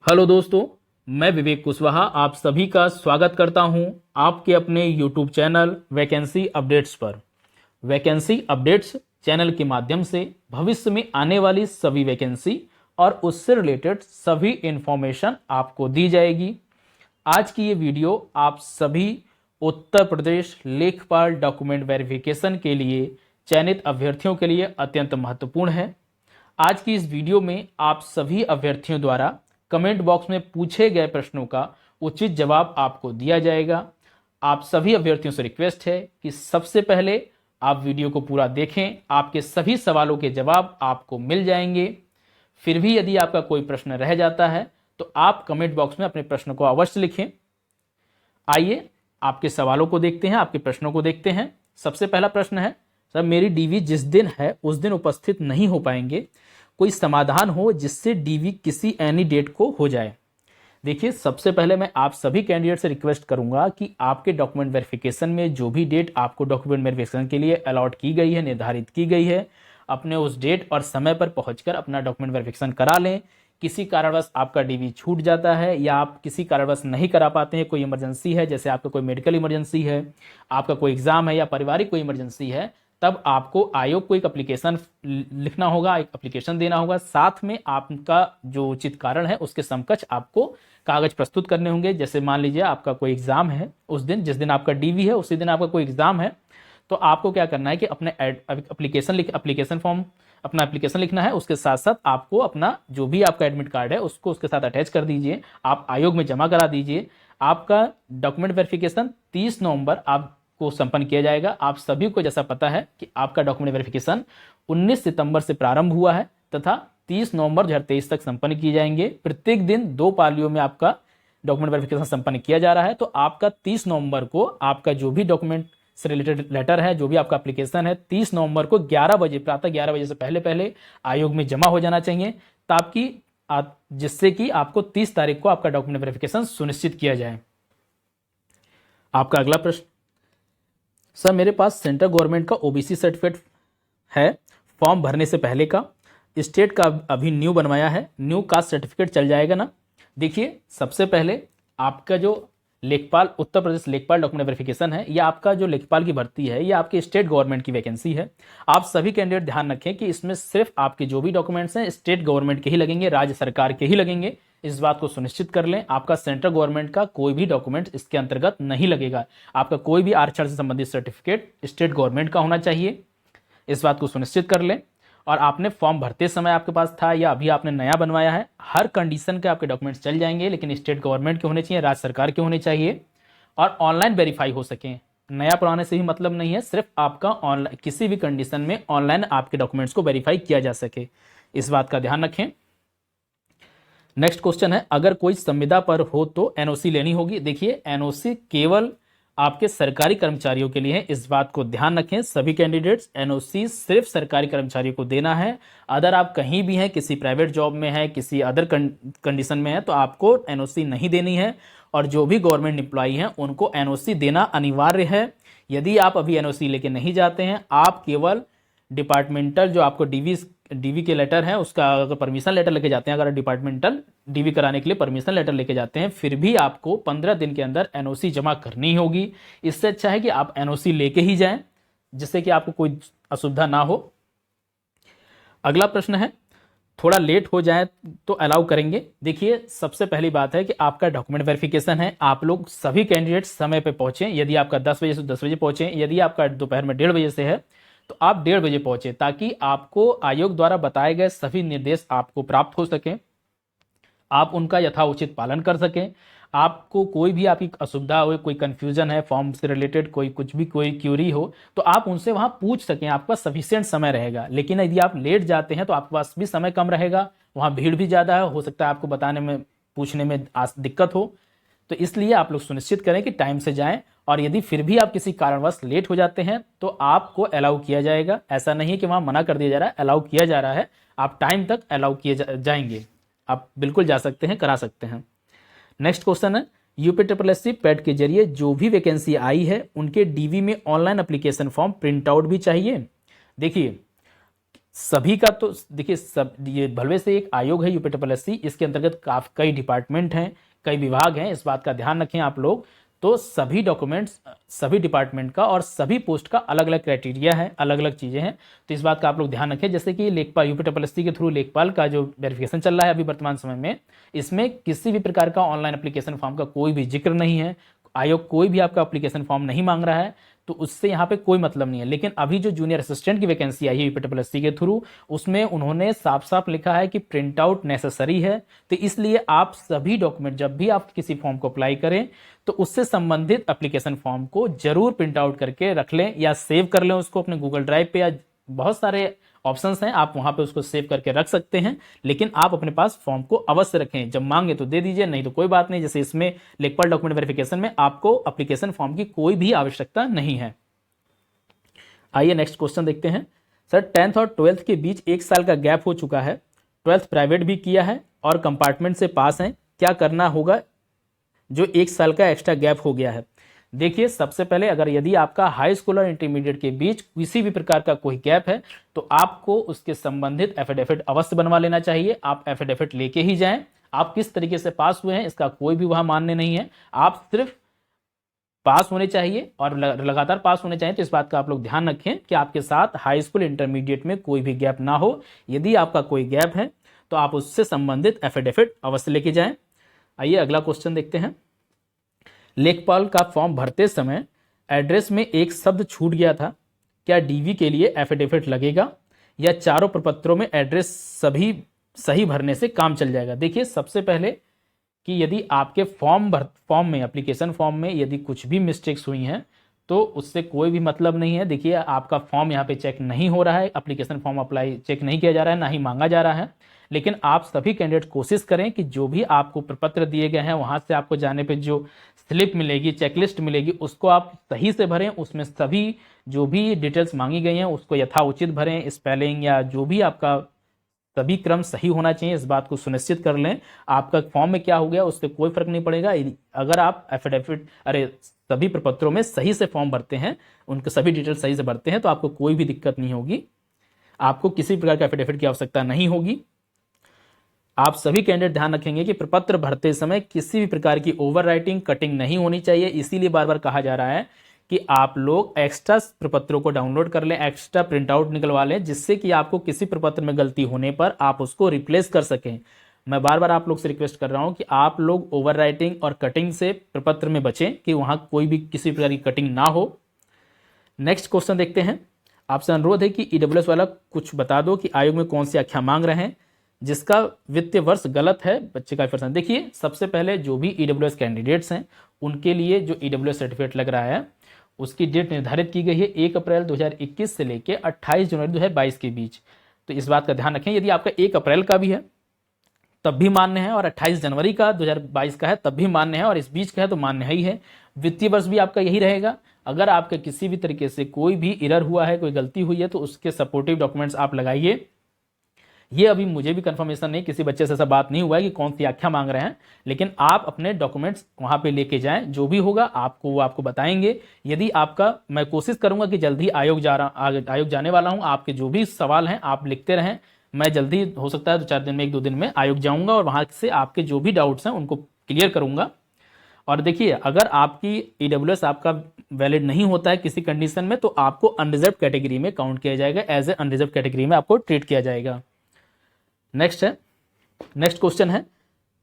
Hello दोस्तों, मैं विवेक कुशवाहा आप सभी का स्वागत करता हूं आपके अपने यूट्यूब चैनल वैकेंसी अपडेट्स पर। वैकेंसी अपडेट्स चैनल के माध्यम से भविष्य में आने वाली सभी वैकेंसी और उससे रिलेटेड सभी इंफॉर्मेशन आपको दी जाएगी। आज की ये वीडियो आप सभी उत्तर प्रदेश लेखपाल डॉक्यूमेंट वेरिफिकेशन के लिए चयनित अभ्यर्थियों के लिए अत्यंत महत्वपूर्ण है। आज की इस वीडियो में आप सभी अभ्यर्थियों द्वारा कमेंट बॉक्स में पूछे गए प्रश्नों का उचित जवाब आपको दिया जाएगा। आप सभी अभ्यर्थियों से रिक्वेस्ट है कि सबसे पहले आप वीडियो को पूरा देखें, आपके सभी सवालों के जवाब आपको मिल जाएंगे। फिर भी यदि आपका कोई प्रश्न रह जाता है तो आप कमेंट बॉक्स में अपने प्रश्न को अवश्य लिखें। आइए आपके सवालों को देखते हैं, आपके प्रश्नों को देखते हैं। सबसे पहला प्रश्न है, सर मेरी डीवी जिस दिन है उस दिन उपस्थित नहीं हो पाएंगे, कोई समाधान हो जिससे डीवी किसी एनी डेट को हो जाए। देखिए, सबसे पहले मैं आप सभी कैंडिडेट से रिक्वेस्ट करूंगा कि आपके डॉक्यूमेंट वेरिफिकेशन में जो भी डेट आपको डॉक्यूमेंट वेरिफिकेशन के लिए अलॉट की गई है, निर्धारित की गई है, अपने उस डेट और समय पर पहुंचकर अपना डॉक्यूमेंट वेरिफिकेशन करा लें। किसी कारणवश आपका डीवी छूट जाता है या आप किसी कारणवश नहीं करा पाते हैं, कोई इमरजेंसी है, जैसे आपका कोई मेडिकल इमरजेंसी है, आपका कोई एग्जाम है या पारिवारिक कोई इमरजेंसी है, तब आपको आयोग को एक एप्लीकेशन लिखना होगा, एक एप्लीकेशन देना होगा। साथ में आपका जो उचित कारण है उसके समकक्ष आपको कागज प्रस्तुत करने होंगे। जैसे मान लीजिए आपका कोई एग्जाम है, उस दिन जिस दिन आपका डीवी है उसी दिन आपका कोई एग्जाम है, तो आपको क्या करना है कि अपने एप्लीकेशन फॉर्म अपना एप्लीकेशन लिखना है। उसके साथ साथ आपको अपना जो भी आपका एडमिट कार्ड है उसको उसके साथ अटैच कर दीजिए, आप आयोग में जमा करा दीजिए। आपका डॉक्यूमेंट वेरिफिकेशन 30 नवंबर आपको संपन्न किया जाएगा। आप सभी को जैसा पता है कि आपका डॉक्यूमेंट वेरिफिकेशन 19 सितंबर से प्रारंभ हुआ है तथा 30 नवंबर 2023 तक संपन्न किए जाएंगे। प्रत्येक दिन 2 पालियों में आपका डॉक्यूमेंट वेरिफिकेशन संपन्न किया जा रहा है। तो आपका 30 नवंबर को आपका जो भी डॉक्यूमेंट से रिलेटेड लेटर है, जो भी आपका एप्लीकेशन है, 30 नवंबर को 11 बजे प्रातः 11 बजे से पहले पहले आयोग में जमा हो जाना चाहिए, ताकि जिससे कि आपको 30 तारीख को आपका डॉक्यूमेंट वेरिफिकेशन सुनिश्चित किया जाए। आपका अगला प्रश्न, सर मेरे पास सेंट्रल गवर्नमेंट का ओबीसी सर्टिफिकेट है, फॉर्म भरने से पहले का, स्टेट का अभी न्यू बनवाया है, न्यू कास्ट सर्टिफिकेट चल जाएगा ना? देखिए, सबसे पहले आपका जो लेखपाल उत्तर प्रदेश लेखपाल डॉक्यूमेंट वेरिफिकेशन है, यह आपका जो लेखपाल की भर्ती है, यह आपकी स्टेट गवर्नमेंट की वैकेंसी है। आप सभी कैंडिडेट ध्यान रखें कि इसमें सिर्फ आपके जो भी डॉक्यूमेंट्स हैं स्टेट गवर्नमेंट के ही लगेंगे, राज्य सरकार के ही लगेंगे। इस बात को सुनिश्चित कर लें। आपका सेंट्रल गवर्नमेंट का कोई भी डॉक्यूमेंट इसके अंतर्गत नहीं लगेगा। आपका कोई भी आरक्षण से संबंधित सर्टिफिकेट स्टेट गवर्नमेंट का होना चाहिए, इस बात को सुनिश्चित कर लें। और आपने फॉर्म भरते समय आपके पास था या अभी आपने नया बनवाया है, हर कंडीशन के आपके डॉक्यूमेंट्स चल जाएंगे, लेकिन स्टेट गवर्नमेंट के होने चाहिए, राज्य सरकार के होने चाहिए और ऑनलाइन वेरीफाई हो सकें। नया पुराने से भी मतलब नहीं है, सिर्फ आपका ऑनलाइन किसी भी कंडीशन में ऑनलाइन आपके डॉक्यूमेंट्स को वेरीफाई किया जा सके, इस बात का ध्यान रखें। नेक्स्ट क्वेश्चन है, अगर कोई संविदा पर हो तो एनओसी लेनी होगी। देखिए, एनओसी केवल आपके सरकारी कर्मचारियों के लिए है, इस बात को ध्यान रखें सभी कैंडिडेट्स। एनओसी सिर्फ सरकारी कर्मचारियों को देना है। अदर आप कहीं भी हैं, किसी प्राइवेट जॉब में है, किसी अदर कंडीशन में है, तो आपको एनओसी नहीं देनी है। और जो भी गवर्नमेंट एम्प्लॉई हैं उनको एनओसी देना अनिवार्य है। यदि आप अभी एनओसी लेके नहीं जाते हैं, आप केवल डिपार्टमेंटल जो आपको डीवी के लेटर है उसका अगर परमिशन लेटर लेके जाते हैं, अगर डिपार्टमेंटल डीवी कराने के लिए परमिशन लेटर लेके जाते हैं, फिर भी आपको 15 दिन के अंदर एनओसी जमा करनी होगी। इससे अच्छा है कि आप एनओसी लेके ही जाएं, जिससे कि आपको कोई असुविधा ना हो। अगला प्रश्न है, थोड़ा लेट हो जाए तो अलाउ करेंगे। देखिए, सबसे पहली बात है कि आपका डॉक्यूमेंट वेरिफिकेशन है, आप लोग सभी कैंडिडेट समय पे पहुंचे। यदि आपका 10 बजे से 10 बजे पहुंचे, यदि आपका दोपहर में 1:30 बजे से है तो आप 1:30 बजे पहुंचे, ताकि आपको आयोग द्वारा बताए गए सभी निर्देश आपको प्राप्त हो सकें, आप उनका यथाउचित पालन कर सकें। आपको कोई भी आपकी असुविधा हो, कोई कंफ्यूजन है फॉर्म से रिलेटेड, कोई कुछ भी कोई क्यूरी हो, तो आप उनसे वहां पूछ सकें, आपका सफिशिएंट समय रहेगा। लेकिन यदि आप लेट जाते हैं तो आपके पास भी समय कम रहेगा, वहां भीड़ भी ज़्यादा है, हो सकता है आपको बताने में पूछने में दिक्कत हो। तो इसलिए आप लोग सुनिश्चित करें कि टाइम से जाएं। और यदि फिर भी आप किसी कारणवश लेट हो जाते हैं तो आपको अलाउ किया जाएगा। ऐसा नहीं है कि वहां मना कर दिया जा रहा है, अलाउ किया जा रहा है। आप टाइम तक अलाउ किए जाएंगे, आप बिल्कुल जा सकते हैं, करा सकते हैं। नेक्स्ट क्वेश्चन है, यूपीएससी पैट के जरिए जो भी वैकेंसी आई है उनके डीवी में online application form print out भी चाहिए। देखिए, सभी का तो देखिए, सब ये भलवे से एक आयोग है यूपीएससी, इसके अंतर्गत काफी कई डिपार्टमेंट हैं, कई विभाग हैं, इस बात का ध्यान रखें आप लोग। तो सभी डॉक्यूमेंट्स, सभी डिपार्टमेंट का और सभी पोस्ट का अलग अलग क्राइटेरिया है, अलग अलग चीज़ें हैं, तो इस बात का आप लोग ध्यान रखें। जैसे कि लेखपाल, यूपीएससी के थ्रू लेखपाल का जो वेरिफिकेशन चल रहा है अभी वर्तमान समय में, इसमें किसी भी प्रकार का ऑनलाइन एप्लीकेशन फॉर्म का कोई भी जिक्र नहीं है। आयोग कोई भी आपका एप्लीकेशन फॉर्म नहीं मांग रहा है, तो उससे यहाँ पे कोई मतलब नहीं है। लेकिन अभी जो जूनियर असिस्टेंट की वैकेंसी आई है यूपीएससी के थ्रू, उसमें उन्होंने साफ साफ लिखा है कि प्रिंट आउट नेसेसरी है। तो इसलिए आप सभी डॉक्यूमेंट, जब भी आप किसी फॉर्म को अप्लाई करें तो उससे संबंधित एप्लीकेशन फॉर्म को जरूर प्रिंट आउट करके रख लें या सेव कर लें उसको अपने गूगल ड्राइव पे, या बहुत सारे ऑप्शंस हैं, आप वहां पे उसको सेव करके रख सकते हैं। लेकिन आप अपने पास फॉर्म को अवश्य रखें, जब मांगे तो दे दीजिए, नहीं तो कोई बात नहीं। जैसे इसमें लेखपाल डॉक्यूमेंट वेरिफिकेशन में आपको एप्लीकेशन फॉर्म की कोई भी आवश्यकता नहीं है। आइए नेक्स्ट क्वेश्चन देखते हैं। सर 10th और 12th के बीच 1 साल का गैप हो चुका है, 12th प्राइवेट भी किया है और कंपार्टमेंट से पास है, क्या करना होगा जो 1 साल का एक्स्ट्रा गैप हो गया है? देखिए, सबसे पहले अगर यदि आपका हाई स्कूल और इंटरमीडिएट के बीच किसी भी प्रकार का कोई गैप है तो आपको उसके संबंधित एफिडेविट अवश्य बनवा लेना चाहिए। आप एफिडेविट लेके ही जाएं। आप किस तरीके से पास हुए हैं इसका कोई भी वहां मान्य नहीं है, आप सिर्फ पास होने चाहिए और लगातार पास होने चाहिए। तो इस बात का आप लोग ध्यान रखें कि आपके साथ हाई स्कूल इंटरमीडिएट में कोई भी गैप ना हो। यदि आपका कोई गैप है तो आप उससे संबंधित एफिडेविट अवश्य लेके जाएं। आइए अगला क्वेश्चन देखते हैं। लेखपाल का फॉर्म भरते समय एड्रेस में एक शब्द छूट गया था, क्या डीवी के लिए एफिडेविट लगेगा या चारों प्रपत्रों में एड्रेस सभी सही भरने से काम चल जाएगा? देखिए, सबसे पहले कि यदि आपके फॉर्म में, एप्लीकेशन फॉर्म में यदि कुछ भी मिस्टेक्स हुई हैं तो उससे कोई भी मतलब नहीं है। देखिए, आपका फॉर्म यहाँ पे चेक नहीं हो रहा है, एप्लीकेशन फॉर्म अप्लाई चेक नहीं किया जा रहा है, ना ही मांगा जा रहा है। लेकिन आप सभी कैंडिडेट कोशिश करें कि जो भी आपको प्रपत्र दिए गए हैं वहाँ से आपको जाने पे जो स्लिप मिलेगी, चेकलिस्ट मिलेगी, उसको आप सही से भरें। उसमें सभी जो भी डिटेल्स मांगी गई हैं उसको यथाउचित भरें। स्पेलिंग या जो भी आपका सभी क्रम सही होना चाहिए, इस बात को सुनिश्चित कर लें। आपका फॉर्म में क्या हो गया उससे कोई फर्क नहीं पड़ेगा। अगर आप सभी प्रपत्रों में सही से फॉर्म भरते हैं, उनके सभी डिटेल्स सही से भरते हैं, तो आपको कोई भी दिक्कत नहीं होगी, आपको किसी प्रकार का एफिडेविट की आवश्यकता नहीं होगी। आप सभी कैंडिडेट ध्यान रखेंगे कि प्रपत्र भरते समय किसी भी प्रकार की ओवर राइटिंग, कटिंग नहीं होनी चाहिए। इसीलिए बार बार कहा जा रहा है कि आप लोग एक्स्ट्रा प्रपत्रों को डाउनलोड कर लें, एक्स्ट्रा प्रिंट आउट निकलवा लें, जिससे कि आपको किसी प्रपत्र में गलती होने पर आप उसको रिप्लेस कर सकें। मैं बार बार आप लोग से रिक्वेस्ट कर रहा हूं कि आप लोग ओवर राइटिंग और कटिंग से प्रपत्र में बचें, कि वहां कोई भी किसी प्रकार की कटिंग ना हो। नेक्स्ट क्वेश्चन देखते हैं। आपसे अनुरोध है कि ईडब्ल्यूएस वाला कुछ बता दो कि आयोग में कौन सी आख्या मांग रहे हैं जिसका वित्तीय वर्ष गलत है, बच्चे का % देखिए, सबसे पहले जो भी ईडब्ल्यूएस कैंडिडेट्स हैं उनके लिए जो ईडब्ल्यूएस सर्टिफिकेट लग रहा है उसकी डेट निर्धारित की गई है 1 अप्रैल 2021 से लेकर 28 जनवरी 2022 के बीच। तो इस बात का ध्यान रखें, यदि आपका 1 अप्रैल का भी है तब भी मान्य है, और 28 जनवरी का 2022 का है तब भी मान्य है, और इस बीच का है तो मान्य ही है। वित्तीय वर्ष भी आपका यही रहेगा। अगर आपके किसी भी तरीके से कोई भी एरर हुआ है, कोई गलती हुई है, तो उसके सपोर्टिव डॉक्यूमेंट्स आप लगाइए। ये अभी मुझे भी कंफर्मेशन नहीं, किसी बच्चे से ऐसा बात नहीं हुआ है कि कौन सी आख्या मांग रहे हैं, लेकिन आप अपने डॉक्यूमेंट्स वहां पे लेके जाएं। जो भी होगा आपको वो आपको बताएंगे। यदि आपका, मैं कोशिश करूंगा कि जल्दी आयोग जाने वाला हूं, आपके जो भी सवाल हैं आप लिखते रहें। मैं जल्दी, हो सकता है 2-4 दिन में, 1-2 दिन में आयोग जाऊंगा और वहां से आपके जो भी डाउट्स हैं उनको क्लियर करूंगा। और देखिए, अगर आपकी ईडब्ल्यूएस आपका वैलिड नहीं होता है किसी कंडीशन में, तो आपको अनरिजर्व कैटेगरी में काउंट किया जाएगा, एज ए अनरिजर्व कैटेगरी में आपको ट्रीट किया जाएगा। नेक्स्ट क्वेश्चन है,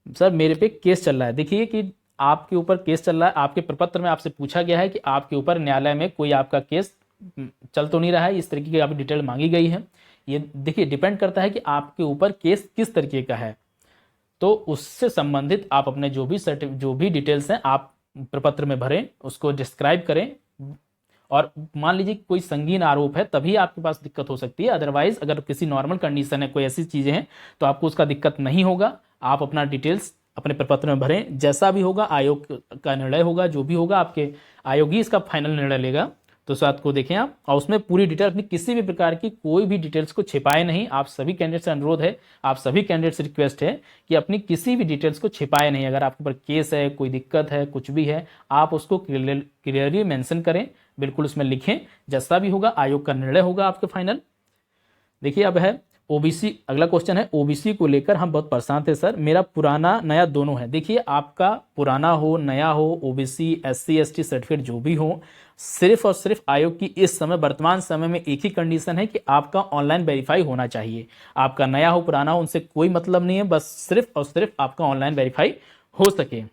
सर मेरे पे केस चल रहा है। देखिए कि आपके ऊपर केस चल रहा है, आपके प्रपत्र में आपसे पूछा गया है कि आपके ऊपर न्यायालय में कोई आपका केस चल तो नहीं रहा है, इस तरीके की आपकी डिटेल मांगी गई है। ये देखिए डिपेंड करता है कि आपके ऊपर केस किस तरीके का है, तो उससे संबंधित आप अपने जो भी डिटेल्स हैं आप प्रपत्र में भरें, उसको डिस्क्राइब करें। और मान लीजिए कोई संगीन आरोप है तभी आपके पास दिक्कत हो सकती है, अदरवाइज अगर किसी नॉर्मल कंडीशन है, कोई ऐसी चीजें हैं, तो आपको उसका दिक्कत नहीं होगा। आप अपना डिटेल्स अपने प्रपत्र में भरें, जैसा भी होगा आयोग का निर्णय होगा, जो भी होगा आपके आयोग ही इसका फाइनल निर्णय लेगा। तो इस बात को देखें आप, और उसमें पूरी डिटेल, अपनी किसी भी प्रकार की कोई भी डिटेल्स को छिपाए नहीं। आप सभी कैंडिडेट से अनुरोध है, आप सभी कैंडिडेट से रिक्वेस्ट है कि अपनी किसी भी डिटेल्स को छिपाए नहीं। अगर आपके ऊपर केस है, कोई दिक्कत है, कुछ भी है, आप उसको क्लियरली मेंशन करें, बिल्कुल उसमें लिखें। जैसा भी होगा आयोग का निर्णय होगा आपके फाइनल। देखिए अब है ओबीसी, अगला क्वेश्चन है ओबीसी को लेकर हम बहुत परेशान थे सर, मेरा पुराना नया दोनों है। देखिए आपका पुराना हो नया हो, ओबीसी एससी एसटी सर्टिफिकेट जो भी हो, सिर्फ और सिर्फ आयोग की इस समय वर्तमान समय में एक ही कंडीशन है कि आपका ऑनलाइन वेरीफाई होना चाहिए। आपका नया हो पुराना हो उनसे कोई मतलब नहीं है, बस सिर्फ और सिर्फ आपका ऑनलाइन वेरीफाई हो सके।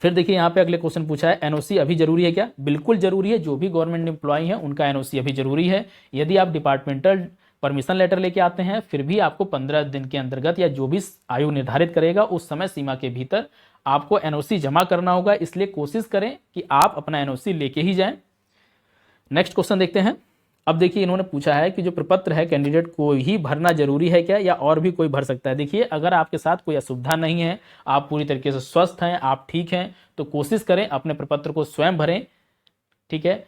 फिर देखिए यहाँ पे अगले क्वेश्चन पूछा है एनओसी अभी जरूरी है क्या? बिल्कुल जरूरी है, जो भी गवर्नमेंट एम्प्लॉय है उनका एनओसी अभी जरूरी है। यदि आप डिपार्टमेंटल परमिशन लेटर लेके आते हैं फिर भी आपको 15 दिन के अंतर्गत या जो भी आयोग निर्धारित करेगा उस समय सीमा के भीतर आपको एनओसी जमा करना होगा, इसलिए कोशिश करें कि आप अपना एनओसी लेके ही जाएं। नेक्स्ट क्वेश्चन देखते हैं। अब देखिए इन्होंने पूछा है कि जो प्रपत्र है कैंडिडेट को ही भरना जरूरी है क्या या और भी कोई भर सकता है? देखिए अगर आपके साथ कोई असुविधा नहीं है, आप पूरी तरीके से स्वस्थ हैं, आप ठीक हैं, तो कोशिश करें अपने प्रपत्र को स्वयं भरें, ठीक है।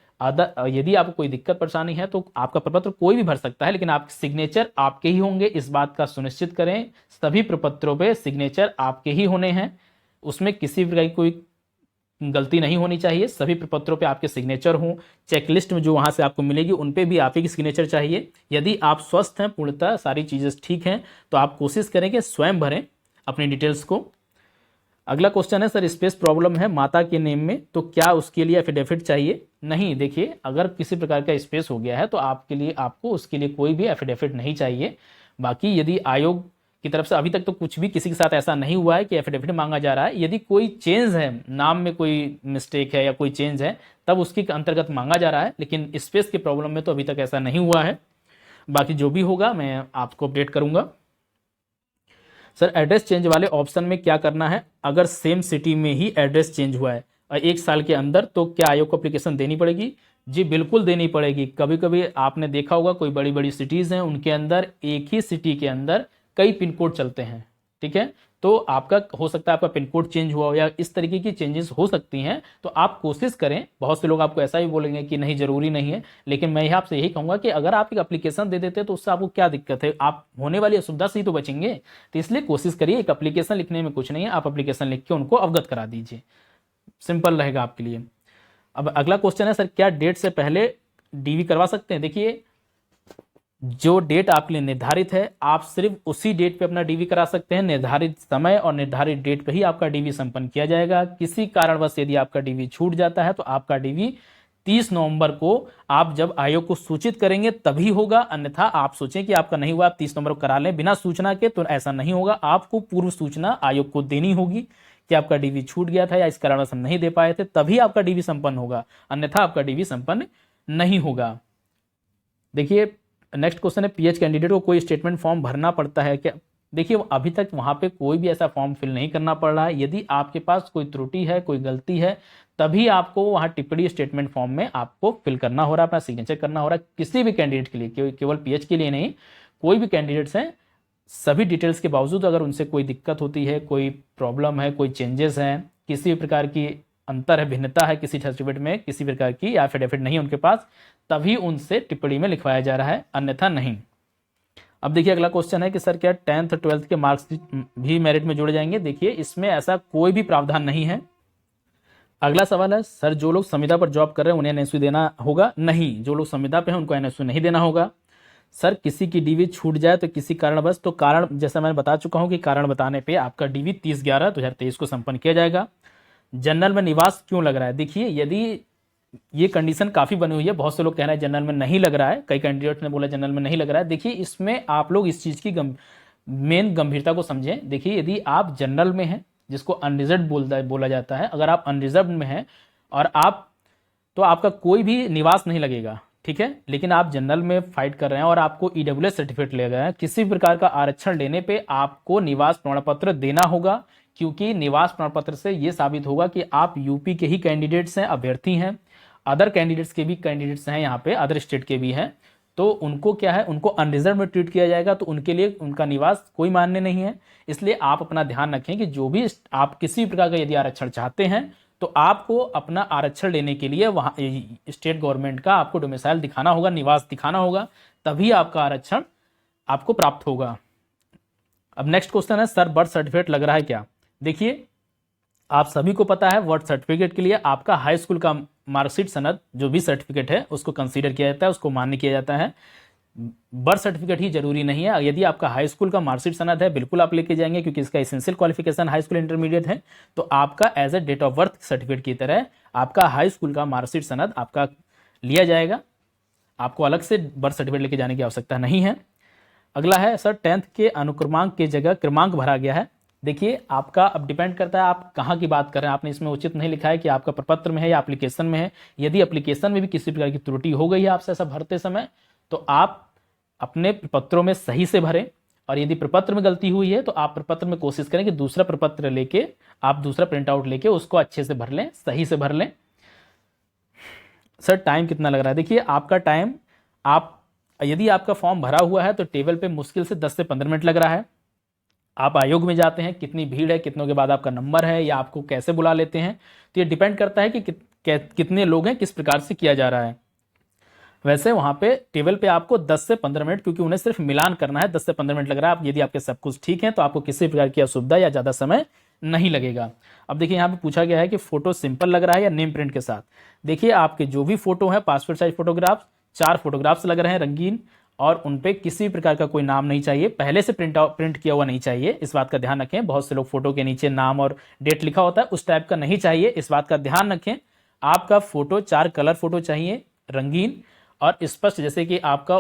यदि आपको कोई दिक्कत परेशानी है तो आपका प्रपत्र कोई भी भर सकता है, लेकिन आप सिग्नेचर आपके ही होंगे, इस बात का सुनिश्चित करें। सभी प्रपत्रों पे सिग्नेचर आपके ही होने हैं, उसमें किसी प्रकार की कोई गलती नहीं होनी चाहिए। सभी प्रपत्रों पे आपके सिग्नेचर हों, चेकलिस्ट में जो वहां से आपको मिलेगी उन पे भी आप ही की सिग्नेचर चाहिए। यदि आप स्वस्थ हैं, पूर्णतः सारी चीजें ठीक हैं, तो आप कोशिश करें कि स्वयं भरें अपनी डिटेल्स को। अगला क्वेश्चन है सर स्पेस प्रॉब्लम है माता के नेम में, तो क्या उसके लिए एफिडेविट चाहिए? नहीं, देखिए अगर किसी प्रकार का स्पेस हो गया है तो आपको उसके लिए कोई भी एफिडेविट नहीं चाहिए। बाकी यदि आयोग की तरफ से अभी तक तो कुछ भी किसी के साथ ऐसा नहीं हुआ है कि एफिडेविट मांगा जा रहा है, यदि कोई चेंज है, नाम में कोई मिस्टेक है या कोई चेंज है, तब उसके अंतर्गत मांगा जा रहा है, लेकिन स्पेस के प्रॉब्लम में तो अभी तक ऐसा नहीं हुआ है। बाकी जो भी होगा मैं आपको अपडेट करूंगा। सर एड्रेस चेंज वाले ऑप्शन में क्या करना है? अगर सेम सिटी में ही एड्रेस चेंज हुआ है और 1 साल के अंदर, तो क्या आयोग को एप्लीकेशन देनी पड़ेगी? जी बिल्कुल देनी पड़ेगी। कभी कभी आपने देखा होगा कोई बड़ी बड़ी सिटीज हैं, उनके अंदर एक ही सिटी के अंदर कई पिन कोड चलते हैं, ठीक है। तो आपका हो सकता है आपका पिन कोड चेंज हुआ हो या इस तरीके की चेंजेस हो सकती हैं, तो आप कोशिश करें। बहुत से लोग आपको ऐसा ही बोलेंगे कि नहीं जरूरी नहीं है, लेकिन मैं आपसे यही कहूंगा कि अगर आप एक एप्लीकेशन दे देते तो उससे आपको क्या दिक्कत है, आप होने वाली असुविधा से ही तो बचेंगे। तो इसलिए कोशिश करिए, एक एप्लीकेशन लिखने में कुछ नहीं है, आप एप्लीकेशन लिख के उनको अवगत करा दीजिए, सिंपल रहेगा आपके लिए। अब अगला क्वेश्चन है सर क्या डेट से पहले डीवी करवा सकते हैं? देखिए जो डेट आपके लिए निर्धारित है आप सिर्फ उसी डेट पे अपना डीवी करा सकते हैं। निर्धारित समय और निर्धारित डेट पे ही आपका डीवी संपन्न किया जाएगा। किसी कारणवश यदि आपका डीवी छूट जाता है तो आपका डीवी 30 नवंबर को आप जब आयोग को सूचित करेंगे तभी होगा। अन्यथा आप सोचें कि आपका नहीं हुआ, आप 30 नवंबर को करा लें बिना सूचना के, तो ऐसा नहीं होगा। आपको पूर्व सूचना आयोग को देनी होगी कि आपका डीवी छूट गया था या इस कारणवश हम नहीं दे पाए थे, तभी आपका डीवी संपन्न होगा, अन्यथा आपका डीवी संपन्न नहीं होगा। देखिए नेक्स्ट क्वेश्चन है पीएच कैंडिडेट को कोई स्टेटमेंट फॉर्म भरना पड़ता है क्या? देखिए अभी तक वहां पे कोई भी ऐसा फॉर्म फिल नहीं करना पड़ रहा है। यदि आपके पास कोई त्रुटि है, कोई गलती है, तभी आपको वहां टिप्पणी स्टेटमेंट फॉर्म में आपको फिल करना हो रहा है, अपना सिग्नेचर करना हो रहा है। किसी भी कैंडिडेट के लिए, केवल पीएच के लिए नहीं, कोई भी कैंडिडेट्स हैं, सभी डिटेल्स के बावजूद अगर उनसे कोई दिक्कत होती है, कोई प्रॉब्लम है, कोई चेंजेस हैं, किसी भी प्रकार की अंतर है, भिन्नता है किसी सर्टिफिकेट में, किसी प्रकार की या एफिडेविट नहीं उनके पास, तभी उनसे टिप्पणी में लिखवाया जा रहा है, अन्यथा नहीं। अब देखिए अगला क्वेश्चन है कि सर क्या 10th 12th के मार्क्स भी मेरिट में जोड़े जाएंगे? देखिए इसमें ऐसा कोई भी प्रावधान नहीं है। अगला सवाल है सर जो लोग संविदा पर जॉब कर रहे हैं उन्हें एनएसयू देना होगा? नहीं, जो लोग संविदा पे हैं उनको एनएसयू नहीं देना होगा। सर किसी की डीवी छूट जाए तो किसी कारणवश, तो कारण जैसा मैंने बता चुका हूं कि कारण बताने पे आपका डीवी 30/11/2023 को संपन्न किया जाएगा। जनरल में निवास क्यों लग रहा है? देखिए यदि ये कंडीशन काफी बनी हुई है, बहुत से लोग कह रहे हैं जनरल में नहीं लग रहा है, कई कैंडिडेट ने बोला जनरल में नहीं लग रहा है। देखिए इसमें आप लोग इस चीज की मेन गंभीरता को समझें। देखिए यदि आप जनरल में हैं, जिसको अनरिजर्व बोला जाता है, अगर आप अनरिजर्व में हैं और तो आपका कोई भी निवास नहीं लगेगा, ठीक है। लेकिन आप जनरल में फाइट कर रहे हैं और आपको ईडब्ल्यूएस सर्टिफिकेट ले गए हैं, किसी प्रकार का आरक्षण लेने पे आपको निवास प्रमाण पत्र देना होगा, क्योंकि निवास प्रमाण पत्र से यह साबित होगा कि आप यूपी के ही कैंडिडेट्स हैं, अभ्यर्थी हैं। अदर कैंडिडेट्स के भी कैंडिडेट्स हैं यहाँ पे, अदर स्टेट के भी हैं, तो उनको क्या है, उनको अनरिजर्व में ट्रीट किया जाएगा, तो उनके लिए उनका निवास कोई मान्य नहीं है। इसलिए आप अपना ध्यान रखें कि जो भी आप किसी प्रकार का यदि आरक्षण चाहते हैं तो आपको अपना आरक्षण लेने के लिए वहां स्टेट गवर्नमेंट का आपको डोमिसाइल दिखाना होगा, निवास दिखाना होगा, तभी आपका आरक्षण आपको प्राप्त होगा। अब नेक्स्ट क्वेश्चन है सर बर्थ सर्टिफिकेट लग रहा है क्या? देखिए आप सभी को पता है बर्थ सर्टिफिकेट के लिए आपका हाई स्कूल का मार्कशीट सनद जो भी सर्टिफिकेट है उसको कंसीडर किया जाता है, उसको मान्य किया जाता है। बर्थ सर्टिफिकेट ही जरूरी नहीं है। यदि आपका हाई स्कूल का मार्कशीट सनद है बिल्कुल आप लेके जाएंगे, क्योंकि इसका essential qualification high school intermediate है। तो आपका age a date of birth certificate की तरह आपका हाई स्कूल का मार्कशीट सनद आपका लिया जाएगा, आपको अलग से बर्थ सर्टिफिकेट लेके जाने की आवश्यकता नहीं है। अगला है सर 10th के अनुक्रमांक की जगह क्रमांक भरा गया है। देखिए आपका अब डिपेंड करता है आप कहाँ की बात कर रहे हैं। आपने इसमें उचित नहीं लिखा है कि आपका प्रपत्र में है या एप्लीकेशन में है। यदि एप्लीकेशन में भी किसी प्रकार की त्रुटि हो गई है आपसे ऐसा भरते समय, तो आप अपने प्रपत्रों में सही से भरें, और यदि प्रपत्र में गलती हुई है तो आप प्रपत्र में कोशिश करें कि दूसरा प्रपत्र लेके आप दूसरा प्रिंट आउट लेके उसको अच्छे से भर लें, सही से भर लें। सर टाइम कितना लग रहा है? देखिए आपका टाइम, आप यदि आपका फॉर्म भरा हुआ है तो टेबल पे मुश्किल से 10 से 15 मिनट लग रहा है। आप आयोग में जाते हैं, कितनी भीड़ है, कितनों के बाद आपका नंबर है, या आपको कैसे बुला लेते हैं, तो ये डिपेंड करता है कि कितने लोग हैं, किस प्रकार से किया जा रहा है। वैसे वहाँ पे टेबल पे आपको 10 से 15 मिनट, क्योंकि उन्हें सिर्फ मिलान करना है, 10 से 15 मिनट लग रहा है। आप यदि आपके सब कुछ ठीक है तो आपको किसी प्रकार की असुविधा या ज़्यादा समय नहीं लगेगा। अब देखिए यहाँ पे पूछा गया है कि फोटो सिंपल लग रहा है या नेम प्रिंट के साथ। देखिए आपके जो भी फोटो है, पासपोर्ट साइज फोटोग्राफ, 4 फोटोग्राफ्स लग रहे हैं रंगीन, और उन पे किसी प्रकार का कोई नाम नहीं चाहिए, पहले से प्रिंट किया हुआ नहीं चाहिए, इस बात का ध्यान रखें। बहुत से लोग फोटो के नीचे नाम और डेट लिखा होता है, उस टाइप का नहीं चाहिए, इस बात का ध्यान रखें। आपका फोटो 4 कलर फोटो चाहिए, रंगीन और स्पष्ट, जैसे कि आपका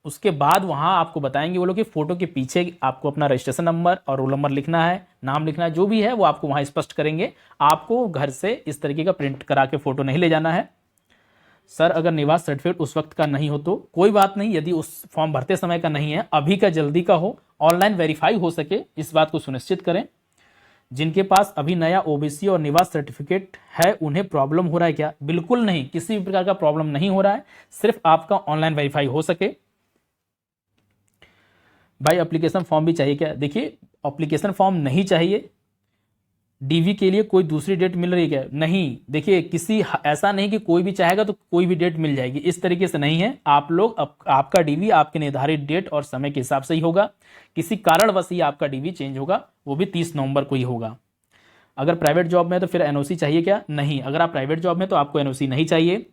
उसके बाद वहां आपको बताएंगे वो लोग कि फोटो के पीछे आपको अपना रजिस्ट्रेशन नंबर और रोल नंबर लिखना है, नाम लिखना है, जो भी है वो आपको वहां स्पष्ट करेंगे। आपको घर से इस तरीके का प्रिंट करा के फोटो नहीं ले जाना है। सर अगर निवास सर्टिफिकेट उस वक्त का नहीं हो तो कोई बात नहीं, यदि उस फॉर्म भरते समय का नहीं है, अभी का जल्दी का हो, ऑनलाइन वेरीफाई हो सके, इस बात को सुनिश्चित करें। जिनके पास अभी नया ओबीसी और निवास सर्टिफिकेट है उन्हें प्रॉब्लम हो रहा है क्या? बिल्कुल नहीं, किसी भी प्रकार का प्रॉब्लम नहीं हो रहा है, सिर्फ आपका ऑनलाइन वेरीफाई हो सके। भाई एप्लीकेशन फॉर्म भी चाहिए क्या? देखिए एप्लीकेशन फॉर्म नहीं चाहिए। डीवी के लिए कोई दूसरी डेट मिल रही है क्या? नहीं, देखिए किसी ऐसा नहीं कि कोई भी चाहेगा तो कोई भी डेट मिल जाएगी, इस तरीके से नहीं है। आप लोग आपका डीवी आपके निर्धारित डेट और समय के हिसाब से ही होगा। किसी कारणवश ही आपका डीवी चेंज होगा, वो भी 30 नवंबर को ही होगा। अगर प्राइवेट जॉब में तो फिर एनओसी चाहिए क्या? नहीं, अगर आप प्राइवेट जॉब में तो आपको एनओसी नहीं चाहिए।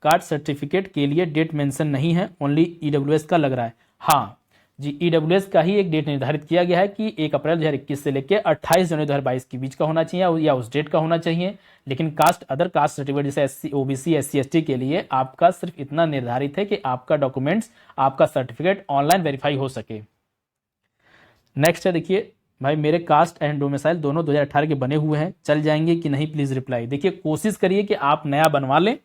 कास्ट सर्टिफिकेट के लिए डेट मेंशन नहीं है, ओनली ईडब्ल्यूएस का लग रहा है। हाँ जी, ईडब्ल्यूएस का ही एक डेट निर्धारित किया गया है कि 1 अप्रैल 2021 से लेकर 28 जनवरी 2022 के बीच का होना चाहिए, या उस डेट का होना चाहिए। लेकिन कास्ट अदर कास्ट सर्टिफिकेट जैसे एससी ओबीसी SC ST के लिए आपका सिर्फ इतना निर्धारित है कि आपका डॉक्यूमेंट्स, आपका सर्टिफिकेट ऑनलाइन वेरीफाई हो सके। नेक्स्ट है, देखिए भाई मेरे कास्ट एंड डोमिसाइल दोनों 2018 के बने हुए हैं, चल जाएंगे कि नहीं प्लीज रिप्लाई। देखिए कोशिश करिए कि आप नया बनवा लें,